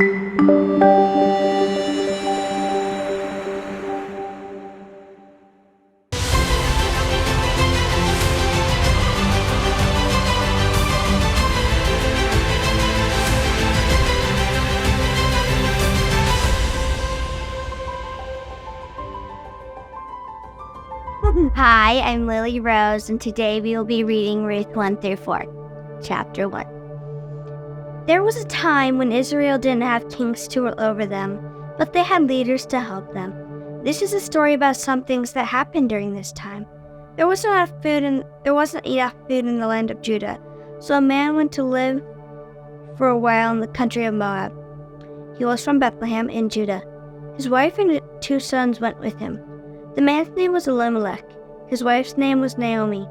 Hi, I'm LilyRose, and today we will be reading Ruth 1 through 4, Chapter 1. There was a time when Israel didn't have kings to rule over them, but they had leaders to help them. This is a story about some things that happened during this time. There wasn't enough food in the land of Judah, so a man went to live for a while in the country of Moab. He was from Bethlehem in Judah. His wife and 2 sons went with him. The man's name was Elimelech. His wife's name was Naomi.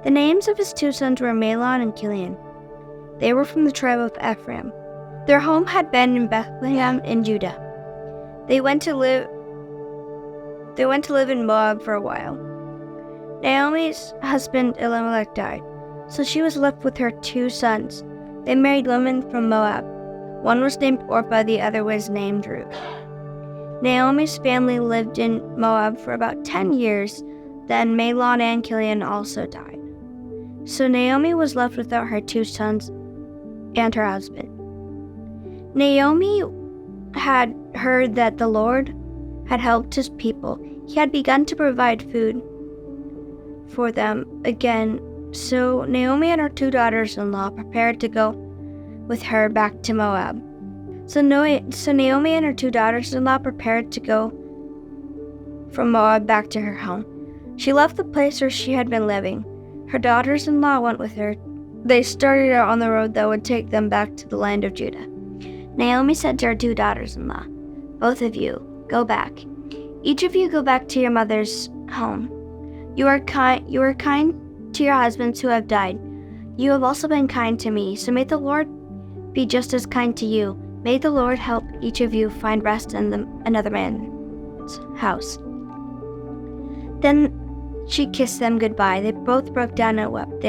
The names of his 2 sons were Mahlon and Chilion. They were from the tribe of Ephraim. Their home had been in Bethlehem in Judah. They went to live in Moab for a while. Naomi's husband Elimelech died, so she was left with her 2 sons. They married women from Moab. One was named Orpah, the other was named Ruth. Naomi's family lived in Moab for about 10 years, then Mahlon and Chilion also died. So Naomi was left without her 2 sons and her husband. Naomi had heard that the Lord had helped his people. He had begun to provide food for them again, so Naomi and her 2 daughters-in-law prepared to go with her back to Moab. So Naomi and her 2 daughters-in-law prepared to go from Moab back to her home. She left the place where she had been living. Her daughters-in-law went with her. They started out on the road that would take them back to the land of Judah. Naomi said to her 2 daughters-in-law, "Both of you, go back. Each of you go back to your mother's home. You are kind to your husbands who have died. You have also been kind to me, so may the Lord be just as kind to you. May the Lord help each of you find rest in another man's house." Then she kissed them goodbye. They both broke down and wept.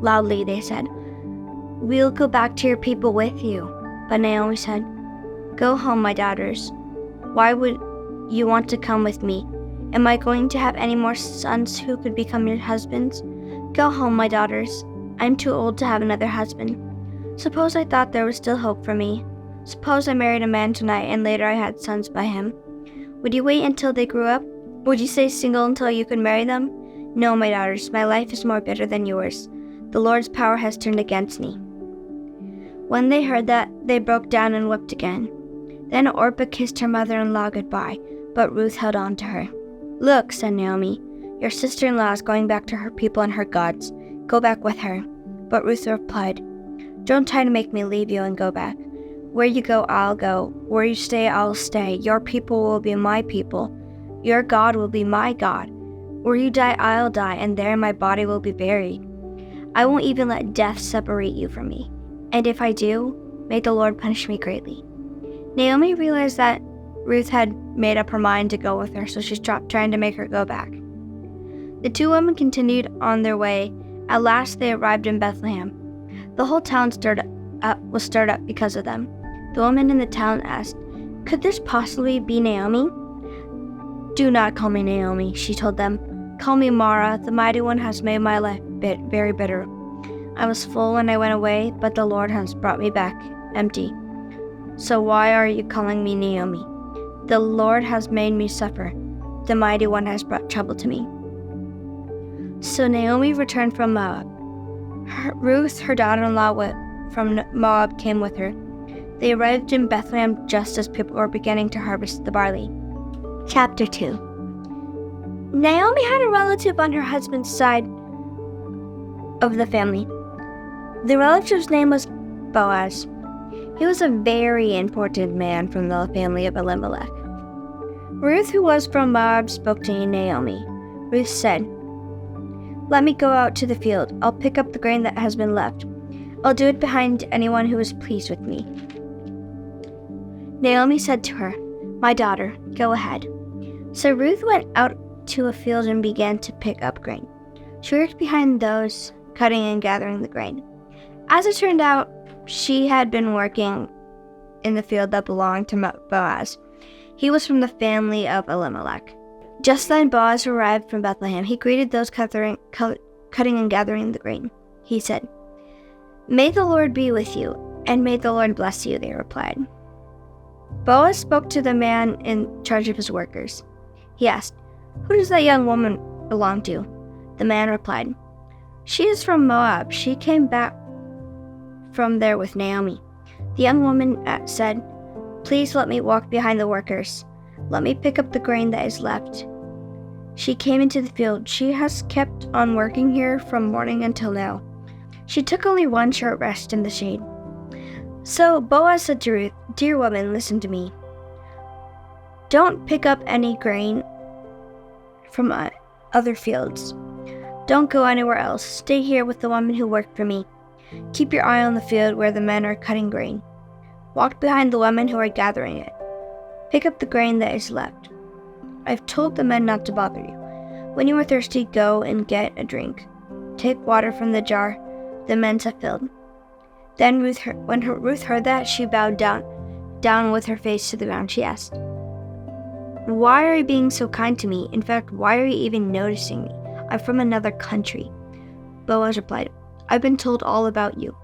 Loudly they said, "We'll go back to your people with you." But Naomi said, "Go home, my daughters. Why would you want to come with me? Am I going to have any more sons who could become your husbands? Go home, my daughters. I'm too old to have another husband. Suppose I thought there was still hope for me. Suppose I married a man tonight and later I had sons by him. Would you wait until they grew up? Would you stay single until you could marry them? No, my daughters, my life is more bitter than yours. The Lord's power has turned against me." When they heard that, they broke down and wept again. Then Orpah kissed her mother-in-law goodbye, but Ruth held on to her. "Look," said Naomi, "your sister-in-law is going back to her people and her gods. Go back with her." But Ruth replied, "Don't try to make me leave you and go back. Where you go, I'll go. Where you stay, I'll stay. Your people will be my people. Your God will be my God. Where you die, I'll die, and there my body will be buried. I won't even let death separate you from me. And if I do, may the Lord punish me greatly." Naomi realized that Ruth had made up her mind to go with her, so she stopped trying to make her go back. The 2 women continued on their way. At last they arrived in Bethlehem. The whole town was stirred up because of them. The women in the town asked, "Could this possibly be Naomi?" "Do not call me Naomi," she told them. "Call me Mara. The Mighty One has made my life very bitter. I was full when I went away, but the Lord has brought me back empty. So why are you calling me Naomi? The Lord has made me suffer. The Mighty One has brought trouble to me." So Naomi returned from Moab. Ruth, her daughter-in-law from Moab, came with her. They arrived in Bethlehem just as people were beginning to harvest the barley. Chapter 2. Naomi had a relative on her husband's side of the family. The relative's name was Boaz. He was a very important man from the family of Elimelech. Ruth, who was from Moab, spoke to Naomi. Ruth said, "Let me go out to the field. I'll pick up the grain that has been left. I'll do it behind anyone who is pleased with me." Naomi said to her, "My daughter, go ahead." So Ruth went out to a field and began to pick up grain. She worked behind those cutting and gathering the grain. As it turned out, she had been working in the field that belonged to Boaz. He was from the family of Elimelech. Just then Boaz arrived from Bethlehem. He greeted those cutting and gathering the grain. He said, "May the Lord be with you, and may the Lord bless you," they replied. Boaz spoke to the man in charge of his workers. He asked, "Who does that young woman belong to?" The man replied, "She is from Moab. She came back from there with Naomi." The young woman said, "Please let me walk behind the workers. Let me pick up the grain that is left." She came into the field. She has kept on working here from morning until now. She took only one short rest in the shade. So Boaz said to Ruth, "Dear woman, listen to me. Don't pick up any grain from other fields. Don't go anywhere else. Stay here with the women who work for me. Keep your eye on the field where the men are cutting grain. Walk behind the women who are gathering it. Pick up the grain that is left. I've told the men not to bother you. When you are thirsty, go and get a drink. Take water from the jar the men have filled." Then when Ruth heard that, she bowed down with her face to the ground. She asked, "Why are you being so kind to me? In fact, why are you even noticing me? I'm from another country." Boaz replied, "I've been told all about you.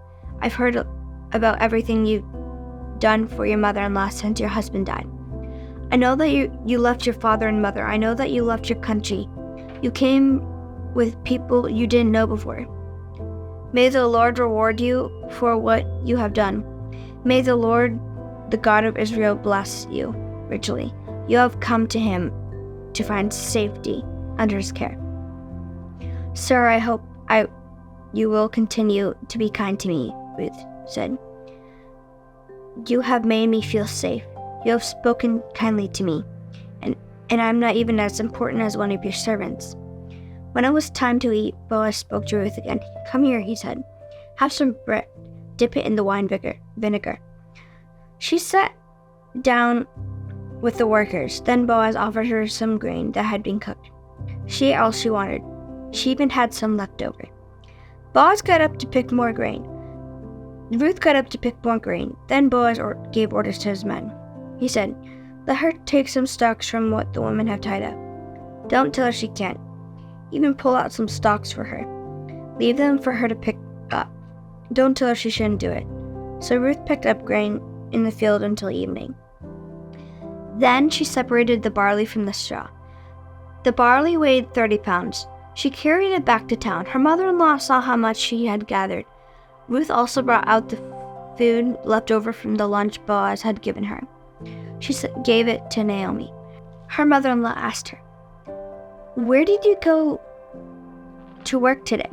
I've heard about everything you've done for your mother-in-law since your husband died. I know that you left your father and mother. I know that you left your country. You came with people you didn't know before. May the Lord reward you for what you have done. May the Lord, the God of Israel, bless you richly. You have come to him to find safety under his care. Sir, I hope you will continue to be kind to me," Ruth said. "You have made me feel safe. You have spoken kindly to me, and I'm not even as important as one of your servants." When it was time to eat, Boaz spoke to Ruth again. "Come here," he said. "Have some bread. Dip it in the wine vinegar." She sat down with the workers. Then Boaz offered her some grain that had been cooked. She ate all she wanted. She even had some left over. Boaz got up to pick more grain. Ruth got up to pick more grain. Then Boaz gave orders to his men. He said, "Let her take some stalks from what the women have tied up. Don't tell her she can't. Even pull out some stalks for her. Leave them for her to pick up. Don't tell her she shouldn't do it." So Ruth picked up grain in the field until evening. Then she separated the barley from the straw. The barley weighed 30 pounds. She carried it back to town. Her mother-in-law saw how much she had gathered. Ruth also brought out the food left over from the lunch Boaz had given her. She gave it to Naomi. Her mother-in-law asked her, "Where did you go to work today?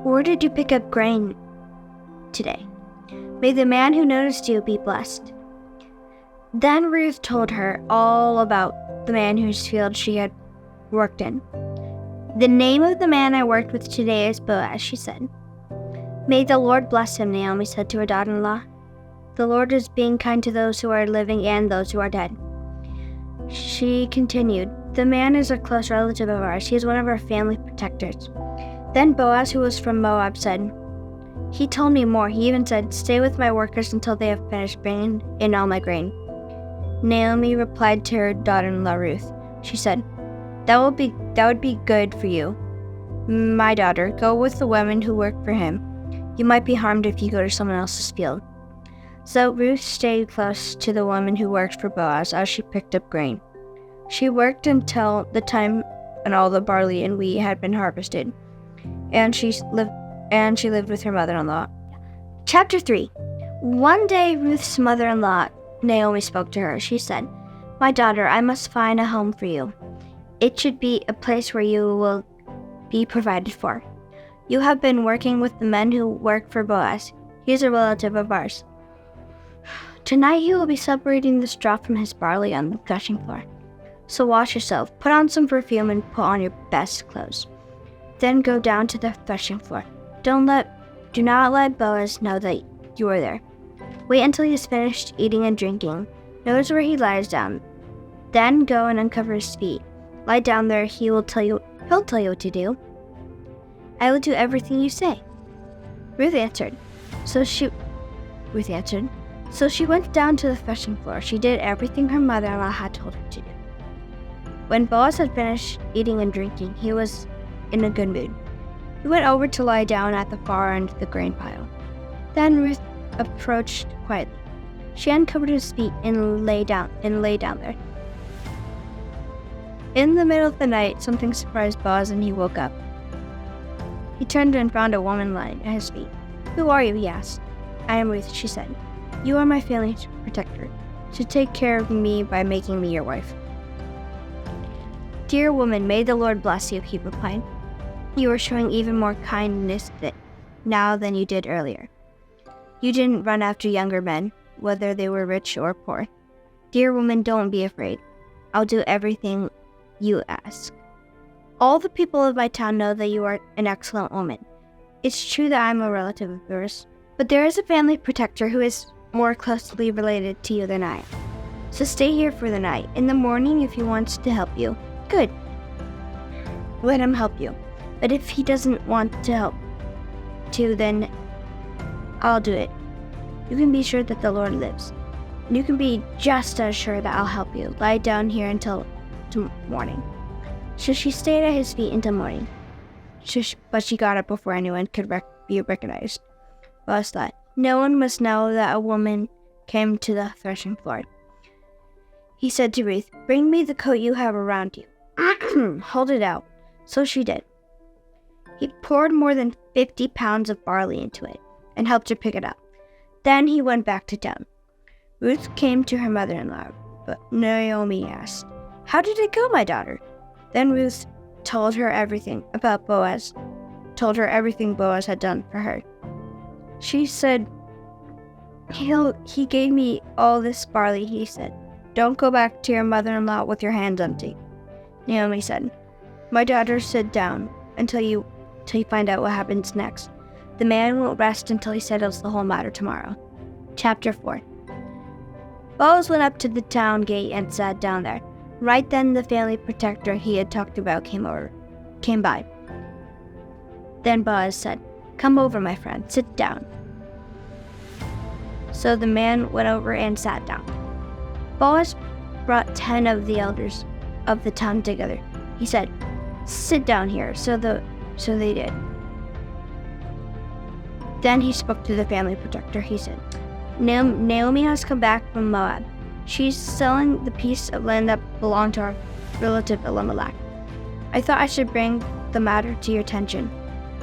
Where did you pick up grain today? May the man who noticed you be blessed." Then Ruth told her all about the man whose field she had worked in. "The name of the man I worked with today is Boaz," she said. "May the Lord bless him," Naomi said to her daughter-in-law. "The Lord is being kind to those who are living and those who are dead." She continued, "The man is a close relative of ours. He is one of our family protectors." Then Boaz, who was from Moab, said, "He told me more. He even said, 'Stay with my workers until they have finished bringing in all my grain.'" Naomi replied to her daughter-in-law Ruth. She said, That would be good for you. My daughter, go with the women who work for him. You might be harmed if you go to someone else's field." So Ruth stayed close to the woman who worked for Boaz as she picked up grain. She worked until the time when all the barley and wheat had been harvested, and she lived with her mother-in-law. Chapter 3. One day Ruth's mother-in-law, Naomi, spoke to her. She said, "My daughter, I must find a home for you. It should be a place where you will be provided for. You have been working with the men who work for Boaz. He is a relative of ours. Tonight he will be separating the straw from his barley on the threshing floor. So wash yourself, put on some perfume, and put on your best clothes. Then go down to the threshing floor. Do not let Boaz know that you are there. Wait until he has finished eating and drinking. Notice where he lies down. Then go and uncover his feet. Lie down there. He'll tell you what to do. I will do everything you say." Ruth answered, So she went down to the threshing floor. She did everything her mother-in-law had told her to do. When Boaz had finished eating and drinking, he was in a good mood. He went over to lie down at the far end of the grain pile. Then Ruth approached quietly. She uncovered his feet and lay down there. In the middle of the night, something surprised Boaz and he woke up. He turned and found a woman lying at his feet. "Who are you?" he asked. "I am Ruth," she said. "You are my family protector. To take care of me by making me your wife." "Dear woman, may the Lord bless you," he replied. "You are showing even more kindness now than you did earlier. You didn't run after younger men, whether they were rich or poor. Dear woman, don't be afraid. I'll do everything you ask. All the people of my town know that you are an excellent woman. It's true that I'm a relative of yours, but there is a family protector who is more closely related to you than I am. So stay here for the night. In the morning, if he wants to help you, good. Let him help you. But if he doesn't want to help you, then I'll do it. You can be sure that the Lord lives. And you can be just as sure that I'll help you. Lie down here until morning." So she stayed at his feet until morning. But she got up before anyone could be recognized. Boaz thought, "No one must know that a woman came to the threshing floor." He said to Ruth, "Bring me the coat you have around you. Hold it out." So she did. He poured more than 50 pounds of barley into it and helped her pick it up. Then he went back to town. Ruth came to her mother-in-law, but Naomi asked, "How did it go, my daughter?" Then Ruth told her everything Boaz had done for her. She said, He gave me all this barley," he said. "Don't go back to your mother-in-law with your hands empty." Naomi said, "My daughter, sit down until you find out what happens next. The man won't rest until he settles the whole matter tomorrow." Chapter 4. Boaz went up to the town gate and sat down there. Right then the family protector he had talked about came by. Then Boaz said, "Come over, my friend, sit down." So the man went over and sat down. Boaz brought 10 of the elders of the town together. He said, "Sit down here." So they did. Then he spoke to the family protector. He said, "Naomi has come back from Moab. She's selling the piece of land that belonged to our relative Elimelech. I thought I should bring the matter to your attention.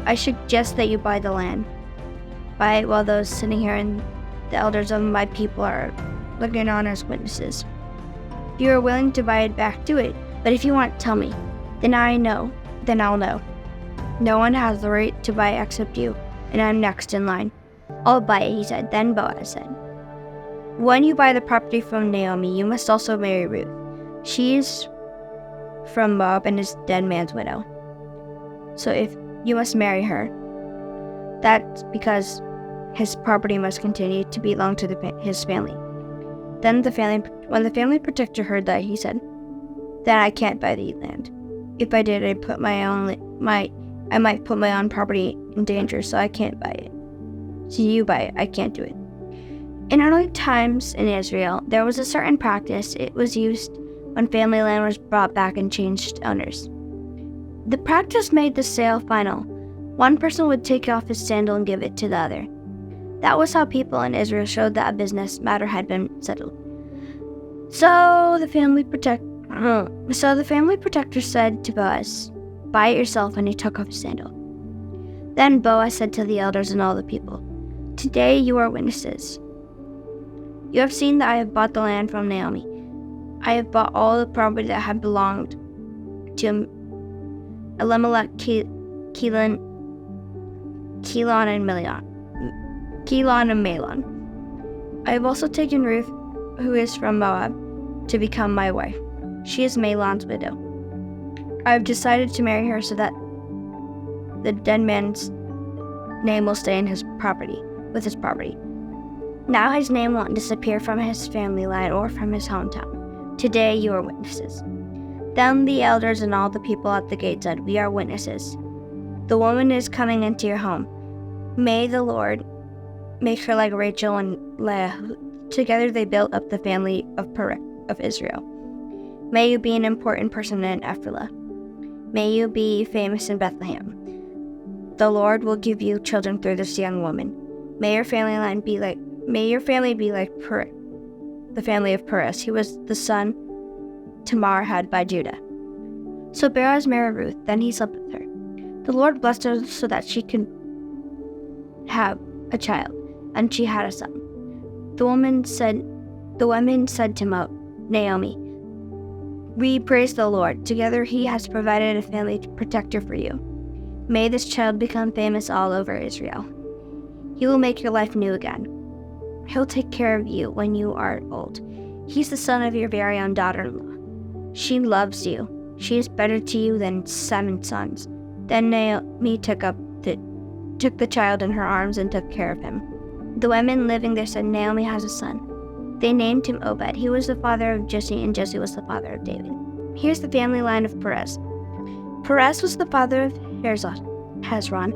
I suggest that you buy the land. Buy it while those sitting here and the elders of my people are looking on as witnesses. If you are willing to buy it back, do it. But if you won't tell me, then I'll know. No one has the right to buy it except you, and I'm next in line." "I'll buy it," he said. Then Boaz said, "When you buy the property from Naomi, you must also marry Ruth. She's from Moab and is dead man's widow. So if you must marry her, that's because his property must continue to belong to his family." When the family protector heard that, he said, "Then I can't buy the land. If I did, I might put my own property in danger, so I can't buy it. So you buy it, I can't do it." In early times in Israel, there was a certain practice. It was used when family land was brought back and changed owners. The practice made the sale final. One person would take off his sandal and give it to the other. That was how people in Israel showed that a business matter had been settled. So the family protector said to Boaz, "Buy it yourself," and he took off his sandal. Then Boaz said to the elders and all the people, "Today you are witnesses. You have seen that I have bought the land from Naomi. I have bought all the property that had belonged to Elimelech, Kelon and Mahlon. I have also taken Ruth, who is from Moab, to become my wife. She is Mahlon's widow. I have decided to marry her so that the dead man's name will stay in with his property. Now his name won't disappear from his family line or from his hometown. Today you are witnesses." Then the elders and all the people at the gate said, "We are witnesses. The woman is coming into your home. May the Lord make her like Rachel and Leah, Together they built up the family of Israel. May you be an important person in Ephraim. May you be famous in Bethlehem. The Lord will give you children through this young woman. May your family be like the family of Perez. He was the son Tamar had by Judah. So Boaz married Ruth, then he slept with her. The Lord blessed her so that she could have a child, and she had a son. The women said to Naomi, "We praise the Lord. Together he has provided a family protector for you. May this child become famous all over Israel. He will make your life new again. He'll take care of you when you are old. He's the son of your very own daughter-in-law. She loves you. She is better to you than 7 sons." Then Naomi took the child in her arms and took care of him. The women living there said, "Naomi has a son." They named him Obed. He was the father of Jesse, and Jesse was the father of David. Here's the family line of Perez. Perez was the father of Hezron.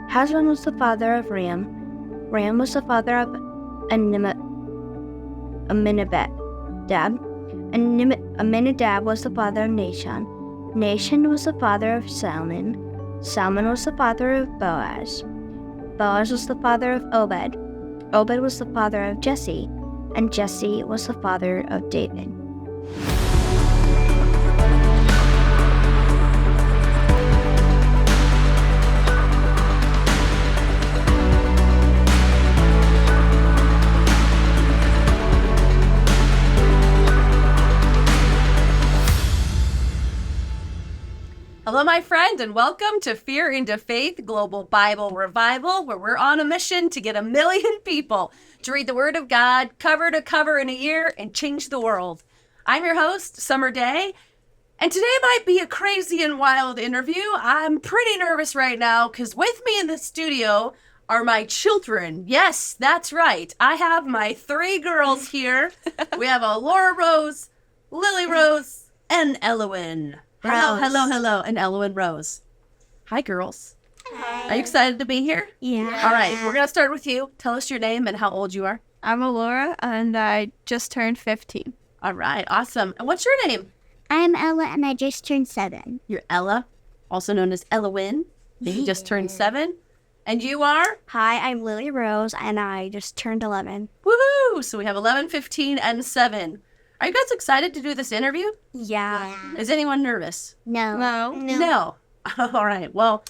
Hezron was the father of Ram. Ram was the father of Aminadab. Aminadab was the father of Nahshon. Nahshon was the father of Salmon. Salmon was the father of Boaz. Boaz was the father of Obed. Obed was the father of Jesse, and Jesse was the father of David. Hello, my friend, and welcome to Fear into Faith Global Bible Revival, where we're on a mission to get 1 million people to read the Word of God cover to cover in a year and change the world. I'm your host, Summer Day, and today might be a crazy and wild interview. I'm pretty nervous right now because with me in the studio are my children. Yes, that's right. I have my 3 girls here. We have a LilyRose, LilyRose, and Elowen. Hello, and Elowen Rose. Hi, girls. Hi. Are you excited to be here? Yeah. All right, we're going to start with you. Tell us your name and how old you are. I'm Alora, and I just turned 15. All right, awesome. And what's your name? I'm Ella, and I just turned 7. You're Ella, also known as Elowen. You just turned 7. And you are? Hi, I'm LilyRose, and I just turned 11. Woohoo! So we have 11, 15, and 7. Are you guys excited to do this interview? Yeah. Is anyone nervous? No. No. All right. Well,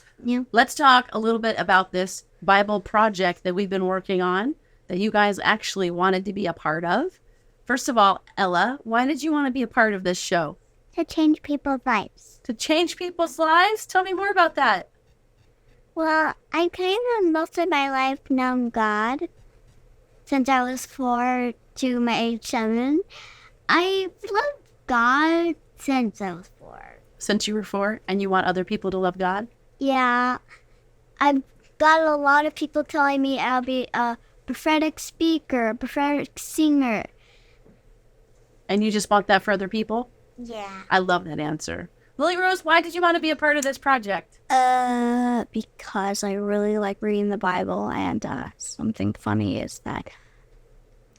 let's talk a little bit about this Bible project that we've been working on that you guys actually wanted to be a part of. First of all, Ella, why did you want to be a part of this show? To change people's lives. To change people's lives? Tell me more about that. Well, I've kind of most of my life known God since I was 4 to my age 7. I've loved God since I was 4. Since you were 4 and you want other people to love God? Yeah. I've got a lot of people telling me I'll be a prophetic speaker, a prophetic singer. And you just want that for other people? Yeah. I love that answer. LilyRose, why did you want to be a part of this project? Because I really like reading the Bible, and something funny is that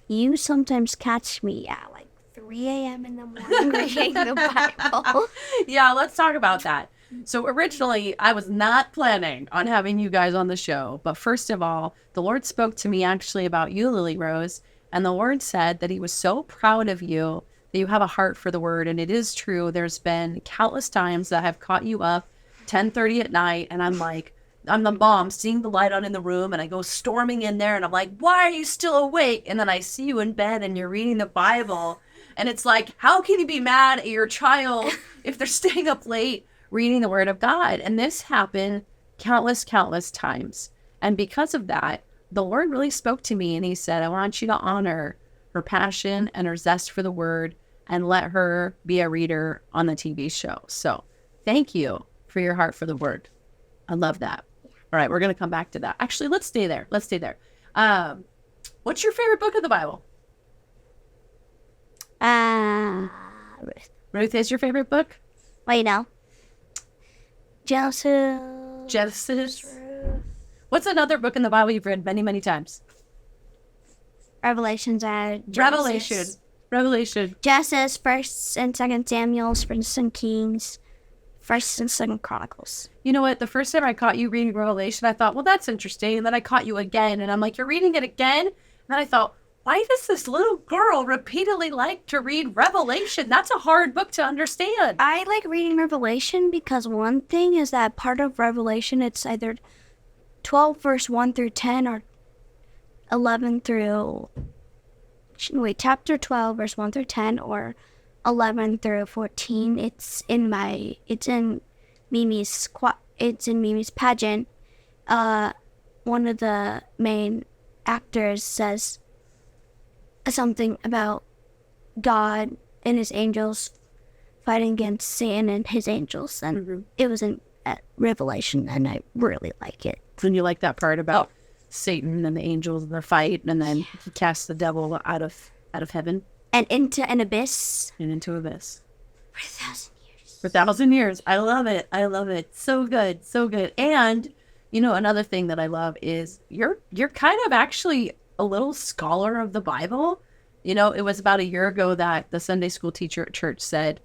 you sometimes catch me at like 3 a.m. in the morning reading the Bible. Yeah, let's talk about that. So originally, I was not planning on having you guys on the show. But first of all, the Lord spoke to me actually about you, LilyRose. And the Lord said that he was so proud of you, that you have a heart for the word. And it is true. There's been countless times that I've caught you up 10:30 at night. And I'm like, I'm the mom seeing the light on in the room. And I go storming in there. And I'm like, why are you still awake? And then I see you in bed and you're reading the Bible. And it's like, how can you be mad at your child if they're staying up late reading the Word of God? And this happened countless times. And because of that, the Lord really spoke to me and he said, I want you to honor her passion and her zest for the Word and let her be a reader on the TV show. So thank you for your heart for the Word. I love that. All right, we're going to come back to that. Actually, let's stay there. What's your favorite book of the Bible? Ruth. Ruth is your favorite book? Wait, no. Genesis. Genesis. What's another book in the Bible you've read many times? Revelations and Revelation. Genesis, 1st and 2nd Samuel, 1st and Kings, 1st and 2nd Chronicles. You know what? The first time I caught you reading Revelation, I thought, well, that's interesting. And then I caught you again, and I'm like, you're reading it again? And then I thought, why does this little girl repeatedly like to read Revelation? That's a hard book to understand. I like reading Revelation because one thing is that part of Revelation, it's either 12 verse 1 through 10 or 11 through... Wait, chapter 12 verse 1 through 10 or 11 through 14. It's in Mimi's pageant. One of the main actors says something about God and his angels fighting against Satan and his angels, and it was in Revelation, and I really like it. And you like that part about Satan and the angels and their fight, and then he casts the devil out of heaven and into an abyss and into abyss for 1,000 years. For 1,000 years. I love it. So good. And you know, another thing that I love is you're kind of actually a little scholar of the Bible. You know, it was about a year ago that the Sunday school teacher at church said,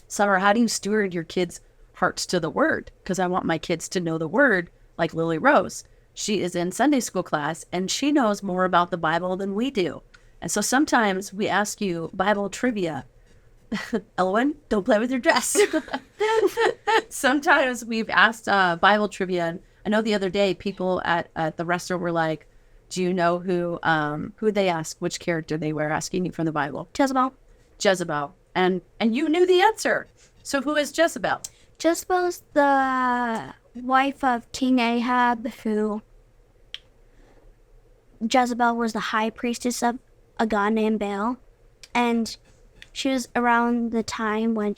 Summer, how do you steward your kids' hearts to the word? Because I want my kids to know the word like LilyRose. She is in Sunday school class, and she knows more about the Bible than we do. And so sometimes we ask you Bible trivia. Elwin, don't play with your dress. Sometimes we've asked Bible trivia. And I know the other day people at the restaurant were like, do you know who they asked, which character they were asking you from the Bible? Jezebel. And you knew the answer. So who is Jezebel? Jezebel's the wife of King Ahab, Jezebel was the high priestess of a god named Baal, and she was around the time when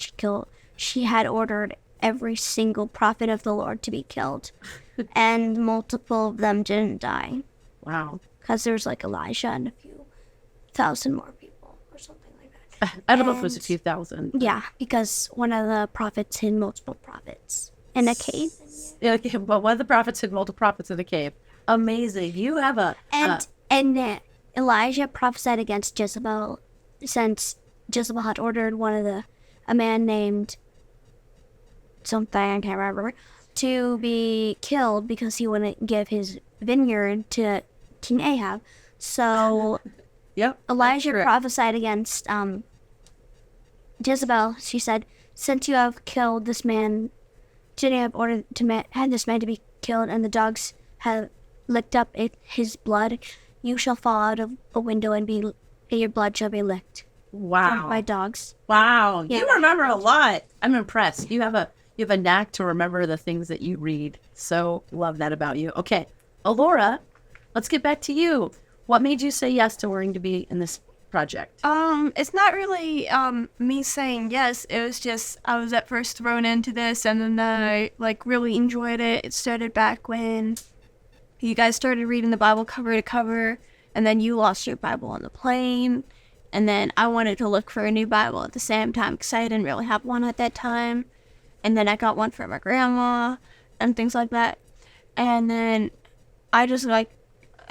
she had ordered every single prophet of the Lord to be killed, and multiple of them didn't die. Wow. Because there was like Elijah and a few thousand more people or something like that. I don't know if it was a few thousand. Yeah, because one of the prophets hid multiple prophets in a cave. Yeah, but one of the prophets hid multiple prophets in a cave. Amazing. You have and Elijah prophesied against Jezebel, since Jezebel had ordered a man named something, I can't remember, to be killed because he wouldn't give his vineyard to King Ahab. So Yep. Elijah prophesied against Jezebel. She said, since you have killed this man, today I have ordered had this man to be killed, and the dogs have licked up his blood, you shall fall out of a window and your blood shall be licked. Wow. By dogs. Wow. Yeah. You remember a lot. I'm impressed. You have a knack to remember the things that you read. So love that about you. Okay. Alora, let's get back to you. What made you say yes to wanting to be in this project? It's not really me saying yes. It was just I was at first thrown into this, and then I really enjoyed it. It started back when you guys started reading the Bible cover to cover, and then you lost your Bible on the plane, and then I wanted to look for a new Bible at the same time because I didn't really have one at that time, and then I got one for my grandma and things like that, and then I just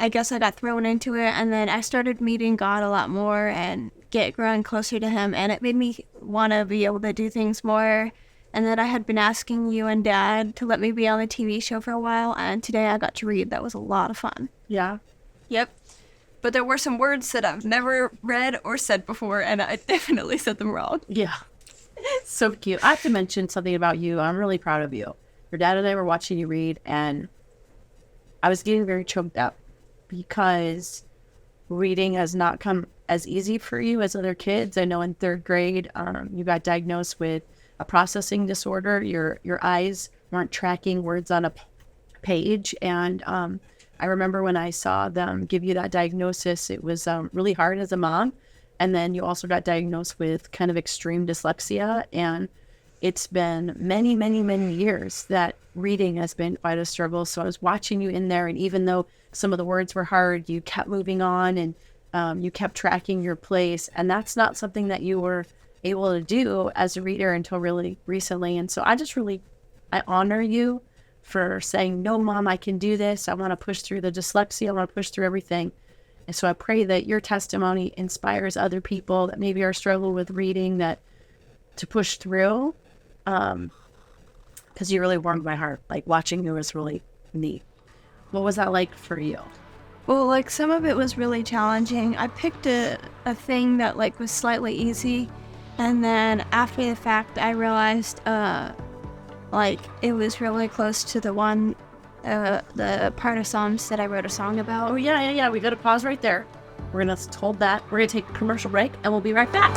I guess I got thrown into it, and then I started meeting God a lot more and growing closer to him, and it made me want to be able to do things more. And then I had been asking you and Dad to let me be on the TV show for a while, and today I got to read. That was a lot of fun. Yeah. Yep. But there were some words that I've never read or said before, and I definitely said them wrong. Yeah. So cute. I have to mention something about you. I'm really proud of you. Your dad and I were watching you read, and I was getting very choked up because reading has not come as easy for you as other kids. I know in 3rd grade, you got diagnosed with a processing disorder. Your eyes weren't tracking words on a page. And I remember when I saw them give you that diagnosis, it was really hard as a mom. And then you also got diagnosed with kind of extreme dyslexia. And it's been many, many, many years that reading has been quite a struggle. So I was watching you in there, and even though some of the words were hard, you kept moving on, and you kept tracking your place. And that's not something that you were able to do as a reader until really recently. And so I honor you for saying, no, Mom, I can do this. I want to push through the dyslexia. I want to push through everything. And so I pray that your testimony inspires other people that maybe are struggling with reading, that to push through. Because you really warmed my heart. Like, watching you was really neat. What was that like for you? Well, like, some of it was really challenging. I picked a thing that, like, was slightly easy, and then after the fact, I realized, like, it was really close to the one, the part of Psalms that I wrote a song about. Oh, yeah. We got to pause right there. We're going to hold that. We're going to take a commercial break, and we'll be right back.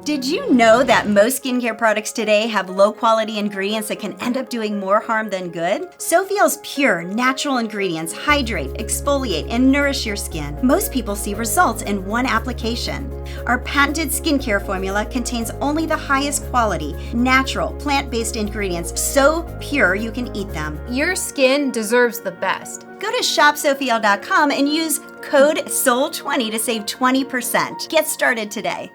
Did you know that most skincare products today have low-quality ingredients that can end up doing more harm than good? Sofiel's pure, natural ingredients hydrate, exfoliate, and nourish your skin. Most people see results in one application. Our patented skincare formula contains only the highest quality, natural, plant-based ingredients, so pure you can eat them. Your skin deserves the best. Go to shopsofiel.com and use code SOUL20 to save 20%. Get started today.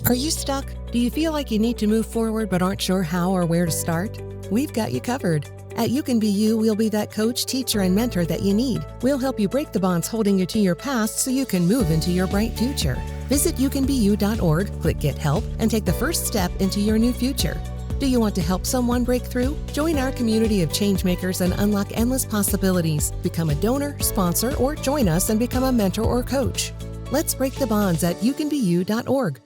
Are you stuck? Do you feel like you need to move forward but aren't sure how or where to start? We've got you covered. At You Can Be You, we'll be that coach, teacher, and mentor that you need. We'll help you break the bonds holding you to your past so you can move into your bright future. Visit youcanbeyou.org, click Get Help, and take the first step into your new future. Do you want to help someone break through? Join our community of changemakers and unlock endless possibilities. Become a donor, sponsor, or join us and become a mentor or coach. Let's break the bonds at youcanbeyou.org.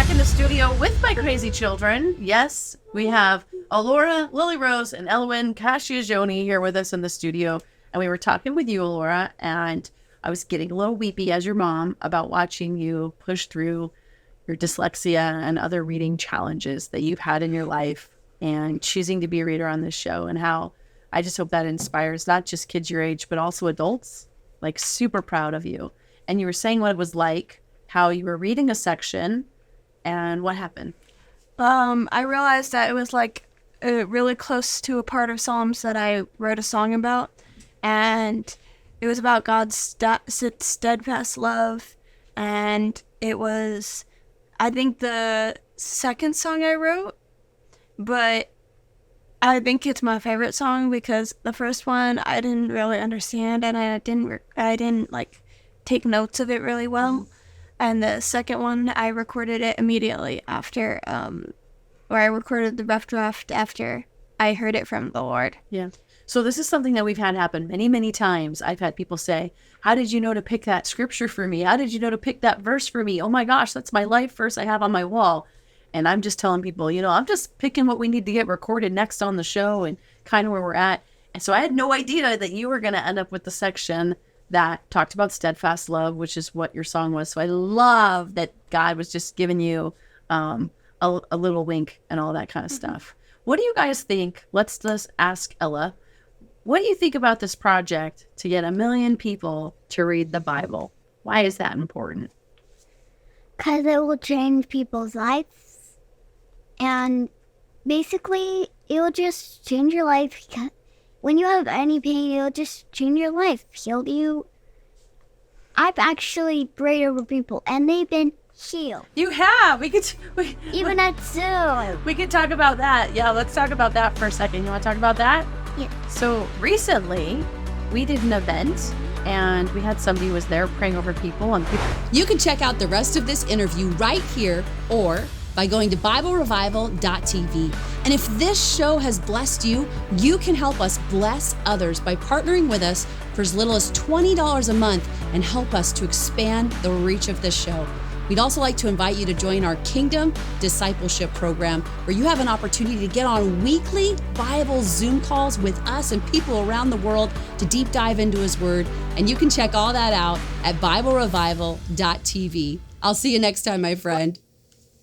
In the studio with my crazy children. Yes, we have Alora, LilyRose, and Elwin Casciagione here with us in the studio. And we were talking with you, Alora, and I was getting a little weepy as your mom about watching you push through your dyslexia and other reading challenges that you've had in your life and choosing to be a reader on this show, and how I just hope that inspires not just kids your age, but also adults. Like, super proud of you. And you were saying what it was like, how you were reading a section. And what happened? I realized that it was like really close to a part of Psalms that I wrote a song about, and it was about God's steadfast love, and it was, I think, the second song I wrote, but I think it's my favorite song because the first one I didn't really understand, and I didn't like take notes of it really well. And the second one, I recorded it immediately after, or I recorded the rough draft after I heard it from the Lord. Yeah. So this is something that we've had happen many, many times. I've had people say, how did you know to pick that scripture for me? How did you know to pick that verse for me? Oh my gosh, that's my life verse I have on my wall. And I'm just telling people, I'm just picking what we need to get recorded next on the show and kind of where we're at. And so I had no idea that you were going to end up with the section that talked about steadfast love, which is what your song was. So I love that God was just giving you a little wink and all that kind of stuff. What do you guys think? Let's just ask Ella. What do you think about this project to get 1 million people to read the Bible? Why is that important? Because it will change people's lives. And basically, it will just change your life. When you have any pain, it'll just change your life, heal you. I've actually prayed over people, and they've been healed. You have. Even at zoo. We could talk about that. Yeah, let's talk about that for a second. You want to talk about that? Yeah. So recently, we did an event, and we had somebody who was there praying over people. And you can check out the rest of this interview right here, or by going to BibleRevival.tv. And if this show has blessed you, you can help us bless others by partnering with us for as little as $20 a month and help us to expand the reach of this show. We'd also like to invite you to join our Kingdom Discipleship Program, where you have an opportunity to get on weekly Bible Zoom calls with us and people around the world to deep dive into His Word. And you can check all that out at BibleRevival.tv. I'll see you next time, my friend.